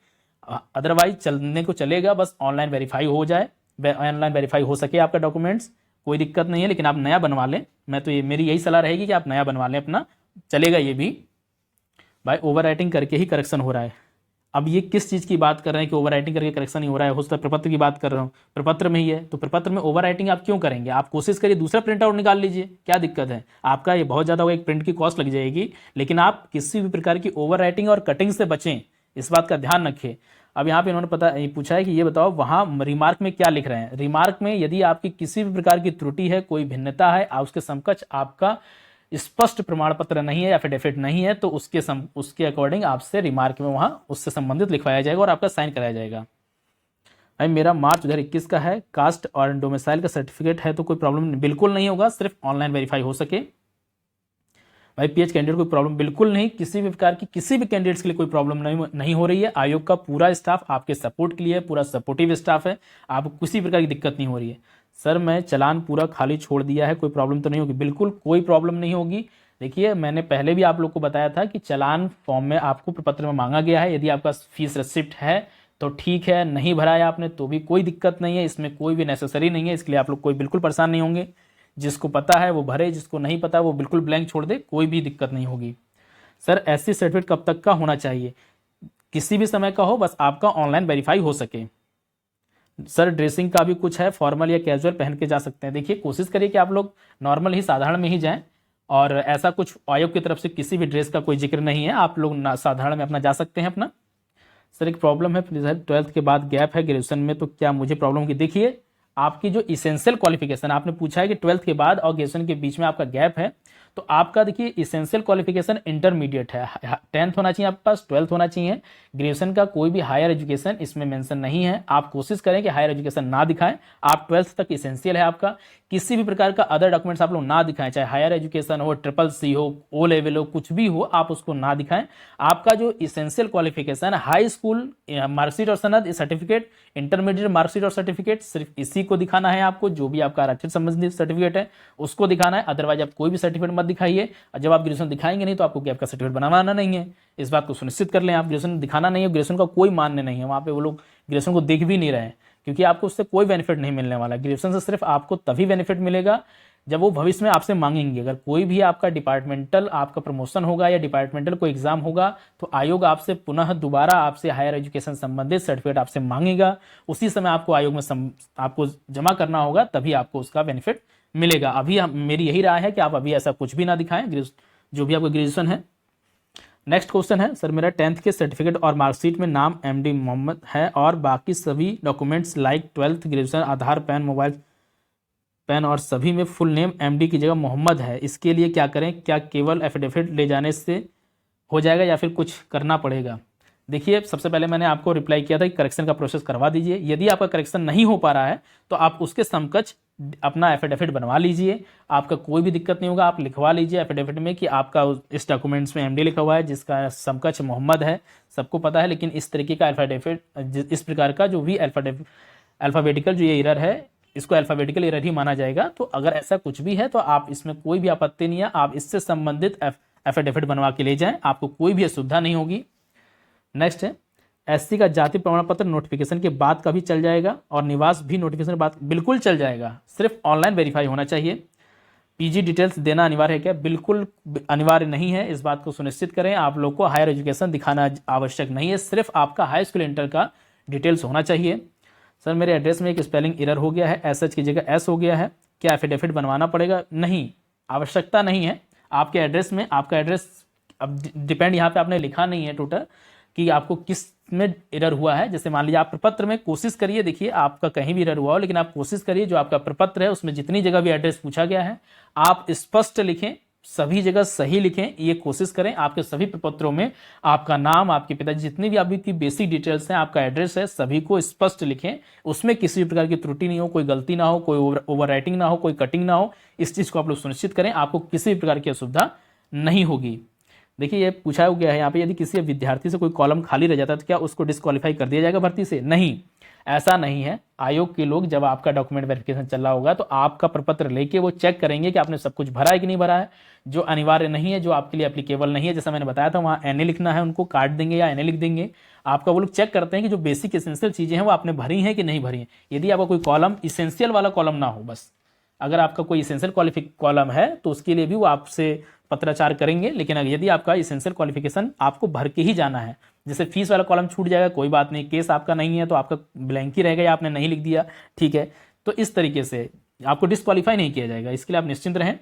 अदरवाइज चलने को चलेगा, बस ऑनलाइन वेरीफाई हो जाए, ऑनलाइन वेरीफाई हो सके आपका डॉक्यूमेंट्स, कोई दिक्कत नहीं है। लेकिन आप नया बनवा लें, मैं तो ये मेरी यही सलाह रहेगी कि आप नया बनवा लें अपना, चलेगा ये भी। भाई ओवर राइटिंग करके ही करेक्शन हो रहा है। अब ये किस चीज़ की बात कर रहे हैं कि ओवर राइटिंग करके करेक्शन ही हो रहा है? हो सकता है प्रपत्र की बात कर रहा हूँ, प्रपत्र में ही है, तो प्रपत्र में ओवर राइटिंग आप क्यों करेंगे? आप कोशिश करिए दूसरा प्रिंट आउट निकाल लीजिए, क्या दिक्कत है? आपका ये बहुत ज़्यादा एक प्रिंट की कॉस्ट लग जाएगी, लेकिन आप किसी भी प्रकार की ओवर राइटिंग और कटिंग से बचें, इस बात का ध्यान रखें। अब यहाँ पे इन्होंने पूछा है कि ये बताओ वहाँ रिमार्क में क्या लिख रहे हैं। रिमार्क में यदि आपकी किसी भी प्रकार की त्रुटि है, कोई भिन्नता है, उसके समकक्ष आपका स्पष्ट प्रमाण पत्र नहीं है, एफिडेविट नहीं है, तो उसके अकॉर्डिंग आपसे रिमार्क में वहाँ उससे संबंधित लिखवाया जाएगा और आपका साइन कराया जाएगा। भाई मेरा मार्च 2021 का है, कास्ट और डोमिसाइल का सर्टिफिकेट है, तो कोई प्रॉब्लम बिल्कुल नहीं होगा, सिर्फ ऑनलाइन वेरीफाई हो सके। भाई पीएच कैंडिडेट कोई प्रॉब्लम बिल्कुल नहीं, किसी भी प्रकार की किसी भी कैंडिडेट्स के लिए कोई प्रॉब्लम नहीं हो रही है। आयोग का पूरा स्टाफ आपके सपोर्ट के लिए, पूरा सपोर्टिव स्टाफ है, आपको किसी प्रकार की दिक्कत नहीं हो रही है। सर मैं चालान पूरा खाली छोड़ दिया है, कोई प्रॉब्लम तो नहीं होगी? बिल्कुल कोई प्रॉब्लम नहीं होगी। देखिए मैंने पहले भी आप लोग को बताया था कि चालान फॉर्म में आपको प्रपत्र में मांगा गया है, यदि आपका फीस रिसिप्ट है तो ठीक है, नहीं भराया आपने तो भी कोई दिक्कत नहीं है, इसमें कोई भी नेसेसरी नहीं है, इसके लिए आप लोग कोई बिल्कुल परेशान नहीं होंगे। जिसको पता है वो भरे, जिसको नहीं पता वो बिल्कुल ब्लैंक छोड़ दे, कोई भी दिक्कत नहीं होगी। सर SC सर्टिफिकेट कब तक का होना चाहिए? किसी भी समय का हो, बस आपका ऑनलाइन वेरीफाई हो सके। सर ड्रेसिंग का भी कुछ है, फॉर्मल या कैजुअल पहन के जा सकते हैं? देखिए कोशिश करिए कि आप लोग नॉर्मल ही, साधारण में ही जाएं, और ऐसा कुछ आयोग की तरफ से किसी भी ड्रेस का कोई जिक्र नहीं है, आप लोग साधारण में अपना जा सकते हैं अपना। सर एक प्रॉब्लम है, 12th के बाद गैप है ग्रेजुएशन में, तो क्या मुझे प्रॉब्लम होगी? देखिए आपकी जो इसेंशियल क्वालिफिकेशन आपने पूछा है कि 12th के बाद और ग्रेजुएशन के बीच में आपका गैप है, तो आपका देखिए इसेंशियल क्वालिफिकेशन इंटरमीडिएट है, 10th होना चाहिए आपके पास, 12th होना चाहिए। ग्रेजुएशन का कोई भी हायर एजुकेशन इसमें मेंशन नहीं है। आप कोशिश करें कि हायर एजुकेशन ना दिखाएं, आप 12th तक इसेंशियल है आपका। किसी भी प्रकार का अदर डॉक्यूमेंट्स आप लोग ना दिखाएं, चाहे हायर एजुकेशन हो, CCC हो, ओ लेवल हो, कुछ भी हो, आप उसको ना दिखाएं। आपका जो इसेंशियल क्वालिफिकेशन है, हाई स्कूल मार्कशीट और सनद सर्टिफिकेट, इंटरमीडिएट मार्कशीट और सर्टिफिकेट, सिर्फ इसी को दिखाना है आपको। जो भी आपका आरक्षण संबंधित सर्टिफिकेट है उसको दिखाना है, अदरवाइज आप कोई भी सर्टिफिकेट मत दिखाइए। और जब आप ग्रेजुएशन दिखाएंगे नहीं तो आपको गैप का सर्टिफिकेट बनाना नहीं है, इस बात को सुनिश्चित कर लें। आप ग्रेजुएशन दिखाना नहीं है, ग्रेजुएशन का कोई मान्य नहीं है, वहाँ पे वो लोग ग्रेजुएशन को देख भी नहीं रहे हैं, क्योंकि आपको उससे कोई बेनिफिट नहीं मिलने वाला। ग्रेजुएशन से सिर्फ आपको तभी बेनिफिट मिलेगा जब वो भविष्य में आपसे मांगेंगे। अगर कोई भी आपका डिपार्टमेंटल आपका प्रमोशन होगा या डिपार्टमेंटल कोई एग्जाम होगा तो आयोग आपसे पुनः दोबारा आपसे हायर एजुकेशन संबंधित सर्टिफिकेट आपसे मांगेगा। उसी समय आपको आयोग में आपको जमा करना होगा, तभी आपको उसका बेनिफिट मिलेगा। अभी मेरी यही राय है कि आप अभी ऐसा कुछ भी ना दिखाएं, जो भी आपका ग्रेजुएशन है। नेक्स्ट क्वेश्चन है, सर मेरा 10th के सर्टिफिकेट और मार्कशीट में नाम MD मोहम्मद है और बाकी सभी डॉक्यूमेंट्स लाइक 12th ग्रेजुएशन, आधार, पैन, मोबाइल पैन और सभी में फुल नेम MD की जगह मोहम्मद है। इसके लिए क्या करें? क्या केवल एफिडेविट ले जाने से हो जाएगा या फिर कुछ करना पड़ेगा? देखिए, सबसे पहले मैंने आपको रिप्लाई किया था कि करेक्शन का प्रोसेस करवा दीजिए। यदि आपका करेक्शन नहीं हो पा रहा है तो आप उसके समकक्ष अपना एफिडेविट बनवा लीजिए, आपका कोई भी दिक्कत नहीं होगा। आप लिखवा लीजिए एफिडेविट में कि आपका इस डॉक्यूमेंट्स में MD लिखा हुआ है जिसका समकक्ष मोहम्मद है, सबको पता है। लेकिन इस तरीके का एफिडेविट, इस प्रकार का जो भी अल्फ़ाबेटिकल जो ये एरर है, इसको अल्फ़ाबेटिकल एरर ही माना जाएगा। तो अगर ऐसा कुछ भी है तो आप इसमें कोई भी आपत्ति नहीं है, आप इससे संबंधित एफिडेविट बनवा के ले जाएं, आपको कोई भी असुविधा नहीं होगी। नेक्स्ट है, SC का जाति प्रमाण पत्र नोटिफिकेशन के बाद का भी चल जाएगा और निवास भी नोटिफिकेशन के बाद बिल्कुल चल जाएगा, सिर्फ ऑनलाइन वेरीफाई होना चाहिए। PG डिटेल्स देना अनिवार्य है क्या? बिल्कुल अनिवार्य नहीं है, इस बात को सुनिश्चित करें। आप लोग को हायर एजुकेशन दिखाना आवश्यक नहीं है, सिर्फ आपका हाई स्कूल इंटर का डिटेल्स होना चाहिए। सर मेरे एड्रेस में एक स्पेलिंग एरर हो गया है, SH की जगह S हो गया है, क्या एफिडेविट बनवाना पड़ेगा? नहीं, आवश्यकता नहीं है। आपके एड्रेस में आपका एड्रेस अब डिपेंड यहाँ पे आपने लिखा नहीं है टोटल कि आपको किस में एरर हुआ है। जैसे मान लीजिए आप प्रपत्र में कोशिश करिए, देखिए आपका कहीं भी एरर हुआ हो, लेकिन आप कोशिश करिए जो आपका प्रपत्र है उसमें जितनी जगह भी एड्रेस पूछा गया है आप स्पष्ट लिखें, सभी जगह सही लिखें, ये कोशिश करें। आपके सभी प्रपत्रों में आपका नाम, आपके पिताजी, जितनी भी आपकी बेसिक डिटेल्स हैं, आपका एड्रेस है, सभी को स्पष्ट लिखें। उसमें किसी भी प्रकार की त्रुटि नहीं हो, कोई गलती ना हो, कोई ओवर राइटिंग ना हो, कोई कटिंग ना हो। इस चीज़ को आप लोग सुनिश्चित करें, आपको किसी भी प्रकार की असुविधा नहीं होगी। देखिए ये पूछा गया है यहाँ पे, यदि किसी विद्यार्थी से कोई कॉलम खाली रह जाता है तो क्या उसको डिस्क्वालीफाई कर दिया जाएगा भर्ती से? नहीं, ऐसा नहीं है। आयोग के लोग जब आपका डॉक्यूमेंट वेरिफिकेशन चल रहा होगा तो आपका प्रपत्र लेके वो चेक करेंगे कि आपने सब कुछ भरा है कि नहीं भरा है। जो अनिवार्य नहीं है, जो आपके लिए एप्लीकेबल नहीं है, जैसा मैंने बताया था वहाँ NA लिखना है, उनको काट देंगे या NA लिख देंगे। आपका वो लोग चेक करते हैं कि जो बेसिक इसेंशियल चीज़ें हैं वो आपने भरी हैं कि नहीं भरी हैं। यदि आपका कोई कॉलम इसेंशियल वाला कॉलम ना हो, बस अगर आपका कोई इसेंशियल कॉलम है तो उसके लिए भी वो आपसे पत्राचार करेंगे। लेकिन यदि आपका इसेंशियल क्वालिफिकेशन आपको भर के ही जाना है, जैसे फीस वाला कॉलम छूट जाएगा, कोई बात नहीं, केस आपका नहीं है तो आपका ब्लैंक ही रहेगा या आपने नहीं लिख दिया, ठीक है, तो इस तरीके से आपको डिस्क्वालीफाई नहीं किया जाएगा, इसके लिए आप निश्चिंत रहें।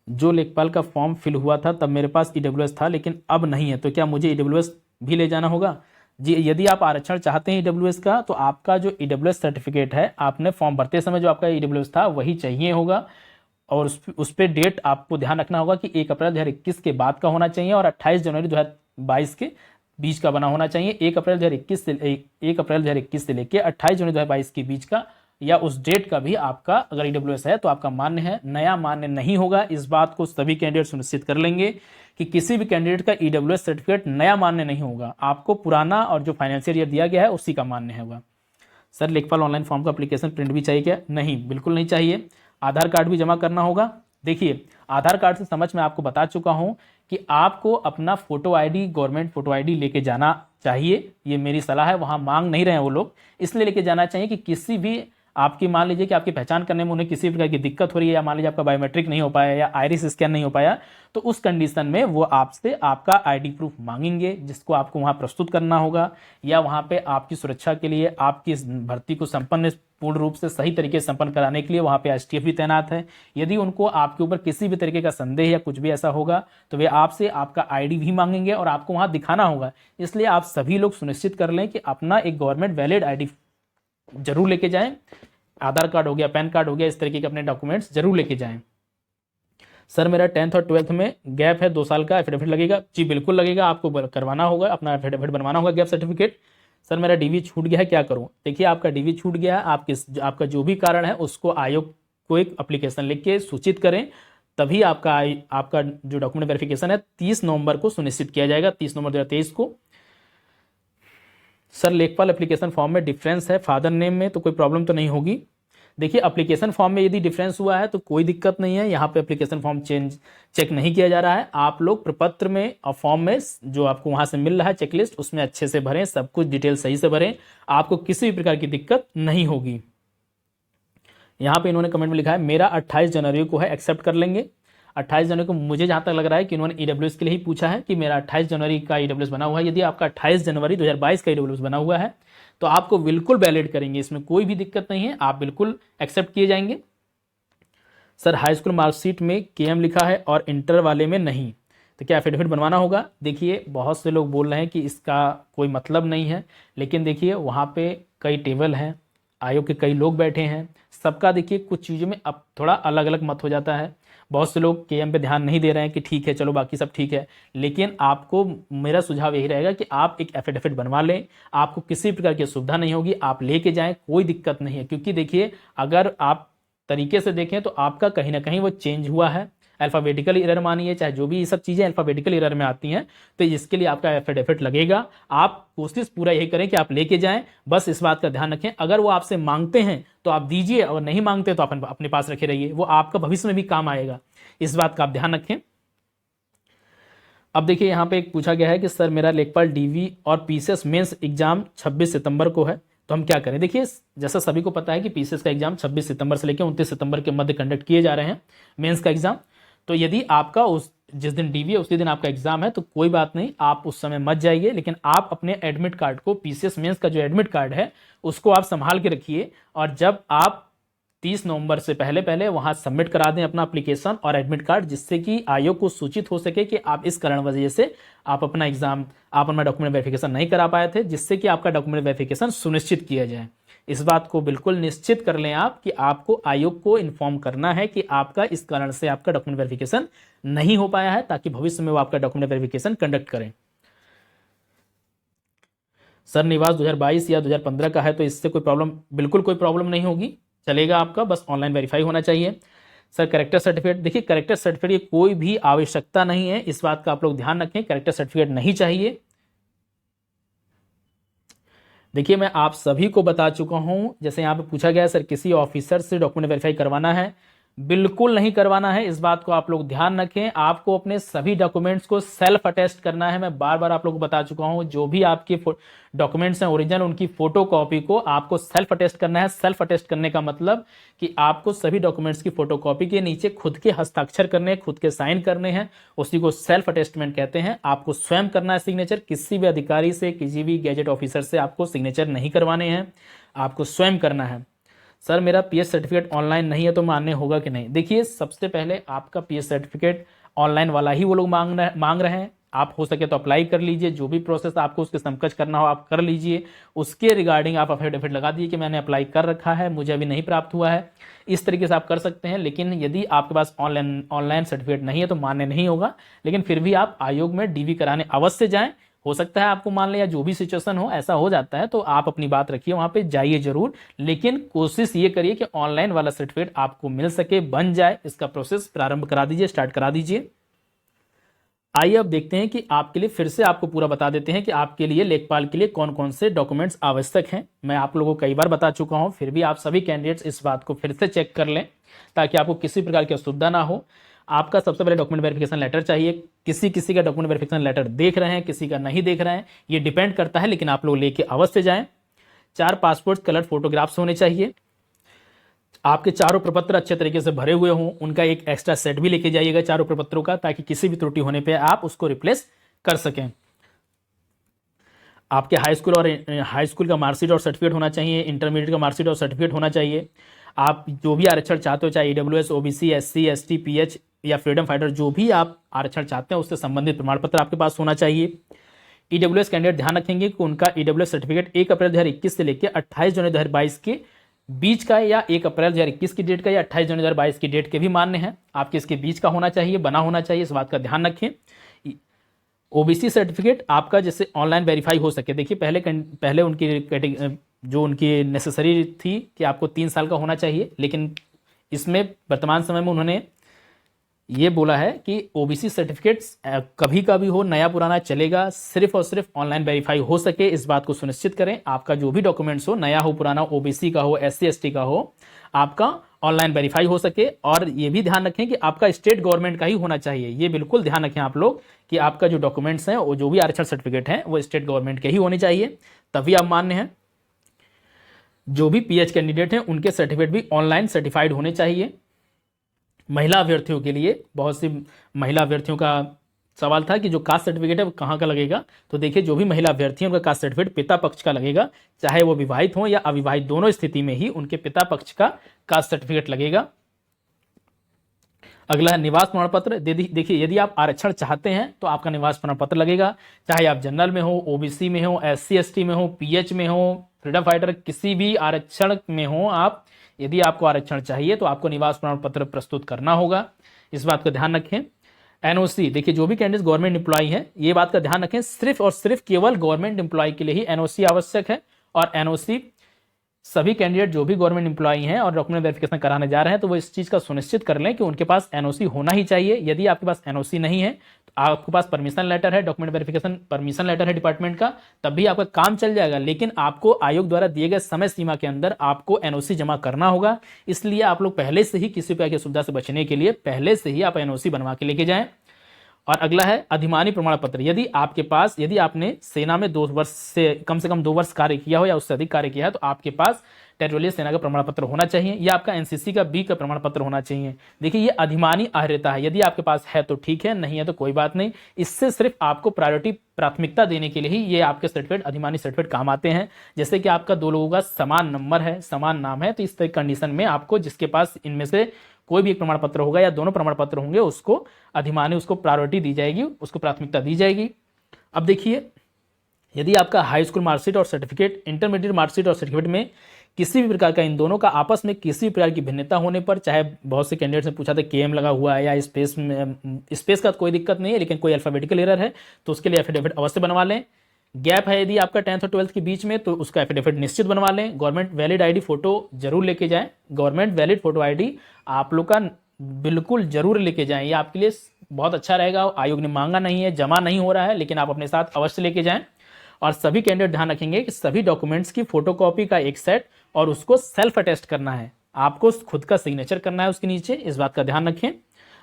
जो लेखपाल का फॉर्म फिल हुआ था तब मेरे पास EWS था लेकिन अब नहीं है, तो क्या मुझे EWS भी ले जाना होगा? जी, यदि आप आरक्षण चाहते हैं EWS का तो आपका जो EWS सर्टिफिकेट है, आपने फॉर्म भरते समय जो आपका EWS था वही चाहिए होगा। और उस पर डेट आपको ध्यान रखना होगा कि 1 अप्रैल 2021 के बाद का होना चाहिए और 28 जनवरी 2022 के बीच का बना होना चाहिए। 1 अप्रैल 2021 से लेकर 28 जनवरी 2022 के बीच का या उस डेट का भी आपका अगर EWS है तो आपका मान्य है, नया मान्य नहीं होगा। इस बात को सभी कैंडिडेट सुनिश्चित कर लेंगे कि किसी भी कैंडिडेट का EWS सर्टिफिकेट नया मान्य नहीं होगा, आपको पुराना और जो फाइनेंशियल ईयर दिया गया है उसी का मान्य होगा। सर लेखपाल ऑनलाइन फॉर्म का एप्लीकेशन प्रिंट भी चाहिए क्या? नहीं, बिल्कुल नहीं चाहिए। आधार कार्ड भी जमा करना होगा। देखिए, आधार कार्ड से समझ मैं आपको बता चुका हूं कि आपको अपना photo ID, government photo ID लेके जाना चाहिए, ये मेरी सलाह है। वहां मांग नहीं रहे हैं वो लोग, इसलिए लेके जाना चाहिए कि किसी भी आपकी मान लीजिए कि आपकी पहचान करने में उन्हें किसी प्रकार की दिक्कत हो रही है, या मान लीजिए आपका बायोमेट्रिक नहीं हो पाया या आइरिस स्कैन नहीं हो पाया, तो उस कंडीशन में वो आपसे आपका आईडी प्रूफ मांगेंगे जिसको आपको वहां प्रस्तुत करना होगा। या वहां पे आपकी सुरक्षा के लिए, आपकी भर्ती को संपन्न पूर्ण रूप से सही तरीके से संपन्न कराने के लिए वहां पे STF भी तैनात है। यदि उनको आपके ऊपर किसी भी तरीके का संदेह या कुछ भी ऐसा होगा तो वे आपसे आपका आईडी भी मांगेंगे और आपको वहां दिखाना होगा। इसलिए आप सभी लोग सुनिश्चित कर लें कि अपना एक गवर्नमेंट वैलिड आईडी जरूर लेके जाएं। आधार कार्ड हो गया, पैन कार्ड हो गया, इस तरीके के अपने डॉक्यूमेंट्स जरूर लेके जाएं। सर मेरा 10th और 12th में गैप है 2 साल का, एफिडेविट लगेगा? जी बिल्कुल लगेगा, आपको करवाना होगा, अपना एफिडेविट बनवाना होगा गैप सर्टिफिकेट। सर मेरा डीवी छूट गया है, क्या करूं? देखिए आपका डीवी छूट गया है, आपका जो भी कारण है उसको आयोग को एक एप्लीकेशन लिख के सूचित करें, तभी आपका जो डॉक्यूमेंट वेरिफिकेशन है 30 नवंबर को सुनिश्चित किया जाएगा, 30 नवंबर 2023 को। सर लेखपाल एप्लीकेशन फॉर्म में डिफरेंस है फादर नेम में, तो कोई प्रॉब्लम तो नहीं होगी? देखिए एप्लीकेशन फॉर्म में यदि डिफरेंस हुआ है तो कोई दिक्कत नहीं है, यहाँ पे एप्लीकेशन फॉर्म चेक नहीं किया जा रहा है। आप लोग प्रपत्र में और फॉर्म में जो आपको वहाँ से मिल रहा है चेकलिस्ट, उसमें अच्छे से भरें, सब कुछ डिटेल सही से भरें, आपको किसी भी प्रकार की दिक्कत नहीं होगी। यहाँ पे इन्होंने कमेंट में लिखा है मेरा 28 जनवरी को है, एक्सेप्ट कर लेंगे। 28 जनवरी को मुझे जहाँ तक लग रहा है कि इन्होंने ईडब्ल्यूएस के लिए ही पूछा है कि मेरा 28 जनवरी का ईडब्ल्यूएस बना हुआ है। यदि आपका 28 जनवरी 2022 का ईडब्ल्यूएस बना हुआ है तो आपको बिल्कुल वैलिड करेंगे, इसमें कोई भी दिक्कत नहीं है, आप बिल्कुल एक्सेप्ट किए जाएंगे। सर हाई स्कूल मार्कशीट में केएम लिखा है और इंटर वाले में नहीं, तो क्या एफिडेविट बनवाना होगा? देखिए बहुत से लोग बोल रहे हैं कि इसका कोई मतलब नहीं है, लेकिन देखिए वहाँ पे कई टेबल हैं, आयोग के कई लोग बैठे हैं, सबका देखिए कुछ चीज़ों में अब थोड़ा अलग अलग मत हो जाता है। बहुत से लोग केएम पे ध्यान नहीं दे रहे हैं कि ठीक है चलो बाकी सब ठीक है, लेकिन आपको मेरा सुझाव यही रहेगा कि आप एक एफिडेविट बनवा लें, आपको किसी प्रकार की सुविधा नहीं होगी, आप लेके जाएं, कोई दिक्कत नहीं है। क्योंकि देखिए अगर आप तरीके से देखें तो आपका कहीं ना कहीं वो चेंज हुआ है, अल्फ़ाबेटिकल एरर मानिए, चाहे जो भी ये सब चीज़ें अल्फ़ाबेटिकल एरर में आती हैं, तो इसके लिए आपका एफिडेविट लगेगा। आप कोशिश पूरा यही करें कि आप लेके जाएं, बस इस बात का ध्यान रखें, अगर वो आपसे मांगते हैं तो आप दीजिए, और नहीं मांगते तो आप अपने पास रखे रहिए, वो आपका भविष्य में भी काम आएगा, इस बात का आप ध्यान रखें। अब देखिए यहाँ पे एक पूछा गया है कि सर मेरा लेखपाल डीवी और पीसीएस मेंस एग्जाम 26 सितंबर को है, तो हम क्या करें? देखिए जैसा सभी को पता है कि पीसीएस का एग्जाम 26 सितंबर से लेकर 29 सितंबर के मध्य कंडक्ट किए जा रहे हैं, मेंस का एग्जाम। तो यदि आपका जिस दिन डीवी है उसी दिन आपका एग्जाम है तो कोई बात नहीं, आप उस समय मत जाइए, लेकिन आप अपने एडमिट कार्ड को, पीसीएस मेंस का जो एडमिट कार्ड है उसको आप संभाल के रखिए, और जब आप 30 नवंबर से पहले पहले वहां सबमिट करा दें अपना एप्लीकेशन और एडमिट कार्ड, जिससे कि आयोग को सूचित हो सके कि आप इस कारण वजह से आप अपना एग्जाम, आप अपना डॉक्यूमेंट वेरिफिकेशन नहीं करा पाए थे, जिससे कि आपका डॉक्यूमेंट वेरिफिकेशन सुनिश्चित किया जाए। इस बात को बिल्कुल निश्चित कर लें आप कि आपको आयोग को इन्फॉर्म करना है कि आपका इस कारण से आपका डॉक्यूमेंट वेरिफिकेशन नहीं हो पाया है, ताकि भविष्य में वो आपका डॉक्यूमेंट वेरिफिकेशन कंडक्ट करें। सर निवास 2022 या 2015 का है तो इससे कोई प्रॉब्लम, बिल्कुल कोई प्रॉब्लम नहीं होगी, चलेगा आपका, बस ऑनलाइन वेरीफाई होना चाहिए। सर कैरेक्टर सर्टिफिकेट, देखिए कैरेक्टर सर्टिफिकेट की कोई भी आवश्यकता नहीं है, इस बात का आप लोग ध्यान रखें, कैरेक्टर सर्टिफिकेट नहीं चाहिए। देखिए मैं आप सभी को बता चुका हूं, जैसे यहाँ पे पूछा गया है सर किसी ऑफिसर से डॉक्यूमेंट वेरीफाई करवाना है, बिल्कुल नहीं करवाना है, इस बात को आप लोग ध्यान रखें। आपको अपने सभी डॉक्यूमेंट्स को सेल्फ अटेस्ट करना है, मैं बार बार आप लोगों को बता चुका हूं, जो भी आपके डॉक्यूमेंट्स हैं ओरिजिनल, उनकी फोटो कॉपी को आपको सेल्फ अटेस्ट करना है। सेल्फ अटेस्ट करने का मतलब कि आपको सभी डॉक्यूमेंट्स की फोटो कॉपी के नीचे खुद के हस्ताक्षर करने हैं, खुद के साइन करने हैं, उसी को सेल्फ अटेस्टमेंट कहते हैं। आपको स्वयं करना है सिग्नेचर, किसी भी अधिकारी से, किसी भी गैजेट ऑफिसर से आपको सिग्नेचर नहीं करवाने हैं, आपको स्वयं करना है। सर मेरा पीएच सर्टिफिकेट ऑनलाइन नहीं है तो मान्य होगा कि नहीं? देखिए सबसे पहले आपका पीएच सर्टिफिकेट ऑनलाइन वाला ही वो लोग मांग रहे हैं, आप हो सके तो अप्लाई कर लीजिए, जो भी प्रोसेस आपको उसके समकक्ष करना हो आप कर लीजिए, उसके रिगार्डिंग आप एफिडेविट लगा दीजिए कि मैंने अप्लाई कर रखा है, मुझे अभी नहीं प्राप्त हुआ है, इस तरीके से आप कर सकते हैं। लेकिन यदि आपके पास ऑनलाइन सर्टिफिकेट नहीं है तो मान्य नहीं होगा, लेकिन फिर भी आप आयोग में डीवी कराने अवश्य जाएं। हो सकता है आपको मान लें या जो भी सिचुएशन हो ऐसा हो जाता है, तो आप अपनी बात रखिए, वहां पे जाइए जरूर, लेकिन कोशिश ये करिए कि ऑनलाइन वाला सर्टिफिकेट आपको मिल सके, बन जाए, इसका प्रोसेस प्रारंभ करा दीजिए, स्टार्ट करा दीजिए। आइए अब देखते हैं कि आपके लिए, फिर से आपको पूरा बता देते हैं कि आपके लिए लेखपाल के लिए कौन कौन से डॉक्यूमेंट्स आवश्यक हैं। मैं आप लोगों को कई बार बता चुका हूं, फिर भी आप सभी कैंडिडेट्स इस बात को फिर से चेक कर लें ताकि आपको किसी प्रकार की असुविधा ना हो। आपका सबसे पहले डॉक्यूमेंट वेरिफिकेशन लेटर चाहिए, किसी का डॉक्यूमेंट वेरिफिकेशन लेटर देख रहे हैं, किसी का नहीं देख रहे हैं, ये डिपेंड करता है, लेकिन आप लोग लेके अवश्य जाएं। 4 पासपोर्ट कलर फोटोग्राफ्स होने चाहिए, आपके चारों प्रपत्र अच्छे तरीके से भरे हुए हों, उनका एक एक्स्ट्रा सेट भी लेके जाइएगा चारों प्रपत्रों का, ताकि किसी भी त्रुटि होने पे आप उसको रिप्लेस कर सकें। आपके हाई स्कूल का मार्कशीट और सर्टिफिकेट होना चाहिए, इंटरमीडिएट का मार्कशीट और सर्टिफिकेट होना चाहिए। आप जो भी आरक्षण चाहते हो, चाहे EWS, OBC, SC, ST, pH या फ्रीडम फाइटर, जो भी आप आरक्षण चाहते हैं उससे संबंधित प्रमाण पत्र आपके पास होना चाहिए। ईडब्ल्यूएस कैंडिडेट ध्यान रखेंगे कि उनका ईडब्ल्यूएस सर्टिफिकेट 1 अप्रैल 2021 से लेकर 28 जनवरी 2022 के बीच का या 1 अप्रैल 2021 की डेट का या 28 जनवरी 2022 की डेट के भी मान्य हैं। आपके इसके बीच का होना चाहिए, बना होना चाहिए, इस बात का ध्यान रखें। ओबीसी सर्टिफिकेट आपका जैसे ऑनलाइन वेरीफाई हो सके, देखिए पहले उनकी जो उनकी नेसेसरी थी कि आपको 3 साल का होना चाहिए, लेकिन इसमें वर्तमान समय में उन्होंने ये बोला है कि ओबीसी सर्टिफिकेट्स कभी का भी हो, नया पुराना चलेगा, सिर्फ और सिर्फ ऑनलाइन वेरीफाई हो सके, इस बात को सुनिश्चित करें। आपका जो भी डॉक्यूमेंट्स हो, नया हो पुराना, ओबीसी का हो, एससी एसटी का हो, आपका ऑनलाइन वेरीफाई हो सके। और ये भी ध्यान रखें कि आपका स्टेट गवर्नमेंट का ही होना चाहिए, ये बिल्कुल ध्यान रखें आप लोग कि आपका जो डॉक्यूमेंट्स हैं वो जो भी आरक्षण सर्टिफिकेट हैं वो स्टेट गवर्नमेंट के ही होने चाहिए, तभी आप मान्य हैं। जो भी पीएच कैंडिडेट हैं उनके सर्टिफिकेट भी ऑनलाइन सर्टिफाइड होने चाहिए। महिला अभ्यर्थियों के लिए, बहुत सी महिला अभ्यर्थियों का सवाल था कि जो कास्ट सर्टिफिकेट है वो कहाँ का लगेगा, तो देखिए जो भी महिला अभ्यर्थी हैं उनका कास्ट सर्टिफिकेट पिता पक्ष का लगेगा, चाहे वो विवाहित हो या अविवाहित, दोनों स्थिति में ही उनके पिता पक्ष का कास्ट सर्टिफिकेट लगेगा। अगला है निवास प्रमाण पत्र। देखिए यदि आप आरक्षण चाहते हैं तो आपका निवास प्रमाण पत्र लगेगा, चाहे आप जनरल में हो, ओबीसी में हो, एससी एसटी में हो, पीएच में हो, फ्रीडम फाइटर, किसी भी आरक्षण में हो आप, यदि आपको आरक्षण चाहिए तो आपको निवास प्रमाण पत्र प्रस्तुत करना होगा, इस बात का ध्यान रखें। एनओसी, देखिए जो भी कैंडिडेट गवर्नमेंट एम्प्लॉय है, ये बात का ध्यान रखें, सिर्फ और सिर्फ केवल गवर्नमेंट एम्प्लॉय के लिए ही एनओसी आवश्यक है। और एनओसी सभी कैंडिडेट जो भी गवर्नमेंट एम्प्लॉई हैं और डॉक्यूमेंट वेरिफिकेशन कराने जा रहे हैं तो वो इस चीज़ का सुनिश्चित कर लें कि उनके पास एनओसी होना ही चाहिए। यदि आपके पास एनओसी नहीं है तो आपके पास परमिशन लेटर है, डॉक्यूमेंट वेरिफिकेशन परमिशन लेटर है डिपार्टमेंट का, तब भी आपका काम चल जाएगा, लेकिन आपको आयोग द्वारा दिए गए समय सीमा के अंदर आपको एनओसी जमा करना होगा। इसलिए आप लोग पहले से ही किसी प्रकार की सुविधा से बचने के लिए पहले से ही आप एनओसी बनवा के लेके जाएं। और अगला है अधिमानी प्रमाण पत्र। यदि आपने सेना में 2 वर्ष से कम 2 वर्ष कार्य किया हो या उससे अधिक कार्य किया है तो आपके पास टेरिटोरियल सेना का प्रमाण पत्र होना चाहिए, या आपका एनसीसी का बी का प्रमाण पत्र होना चाहिए। देखिए ये अधिमानी अर्हता है, यदि आपके पास है तो ठीक है, नहीं है तो कोई बात नहीं। इससे सिर्फ आपको प्राथमिकता देने के लिए ही ये आपके सर्टिफिकेट, अधिमानी सर्टिफिकेट काम आते हैं। जैसे कि आपका 2 लोगों का समान नंबर है, समान नाम है, तो इस तरह की कंडीशन में आपको जिसके पास इनमें से कोई भी एक प्रमाण पत्र होगा या दोनों प्रमाण पत्र होंगे, उसको अधिमानी, उसको प्रायोरिटी दी जाएगी, उसको प्राथमिकता दी जाएगी। अब देखिए यदि आपका हाई स्कूल मार्कशीट और सर्टिफिकेट, इंटरमीडिएट मार्कशीट और सर्टिफिकेट में किसी भी प्रकार का, इन दोनों का आपस में किसी भी प्रकार की भिन्नता होने पर, चाहे बहुत से कैंडिडेट्स ने पूछा था केएम लगा हुआ है या स्पेस में, स्पेस का कोई दिक्कत नहीं है, लेकिन कोई अल्फाबेटिकल एरर है तो उसके लिए एफिडेविट अवश्य बनवा लें। गैप है यदि आपका 10th और 12th के बीच में तो उसका एफिडेविट निश्चित बनवा लें। गवर्नमेंट वैलिड आईडी फोटो जरूर लेके जाएं, गवर्नमेंट वैलिड फोटो आईडी आप लोग का बिल्कुल जरूर लेके जाएं, ये आपके लिए बहुत अच्छा रहेगा। आयोग ने मांगा नहीं है, जमा नहीं हो रहा है, लेकिन आप अपने साथ अवश्य लेके जाएं। और सभी कैंडिडेट ध्यान रखेंगे कि सभी डॉक्यूमेंट्स की फोटोकॉपी का एक सेट और उसको सेल्फ अटेस्ट करना है, आपको खुद का सिग्नेचर करना है उसके नीचे, इस बात का ध्यान रखें।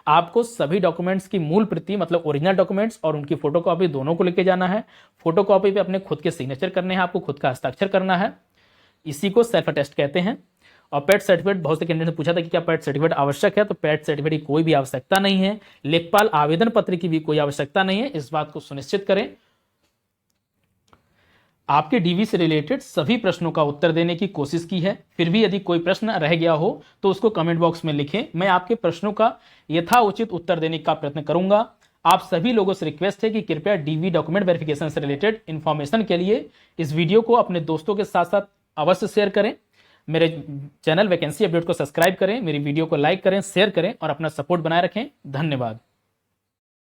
आपको सभी डॉक्यूमेंट्स की मूल प्रति मतलब ओरिजिनल डॉक्यूमेंट्स और उनकी फोटोकॉपी दोनों को लेके जाना है। फोटोकॉपी पे अपने खुद के सिग्नेचर करने हैं, आपको खुद का हस्ताक्षर करना है, इसी को सेल्फ अटेस्ट कहते हैं। और पेड सर्टिफिकेट, बहुत से कैंडिडेट ने पूछा था कि क्या पेड सर्टिफिकेट आवश्यक है, तो पेड सर्टिफिकेट की कोई भी आवश्यकता नहीं है। लेखपाल आवेदन पत्र की भी कोई आवश्यकता नहीं है, इस बात को सुनिश्चित करें। आपके डीवी से रिलेटेड सभी प्रश्नों का उत्तर देने की कोशिश की है, फिर भी यदि कोई प्रश्न रह गया हो तो उसको कमेंट बॉक्स में लिखें, मैं आपके प्रश्नों का यथाउचित उत्तर देने का प्रयत्न करूंगा। आप सभी लोगों से रिक्वेस्ट है कि कृपया डीवी डॉक्यूमेंट वेरिफिकेशन से रिलेटेड इंफॉर्मेशन के लिए इस वीडियो को अपने दोस्तों के साथ साथ अवश्य शेयर करें। मेरे चैनल वैकेंसी अपडेट को सब्सक्राइब करें, मेरी वीडियो को लाइक करें, शेयर करें और अपना सपोर्ट बनाए रखें। धन्यवाद।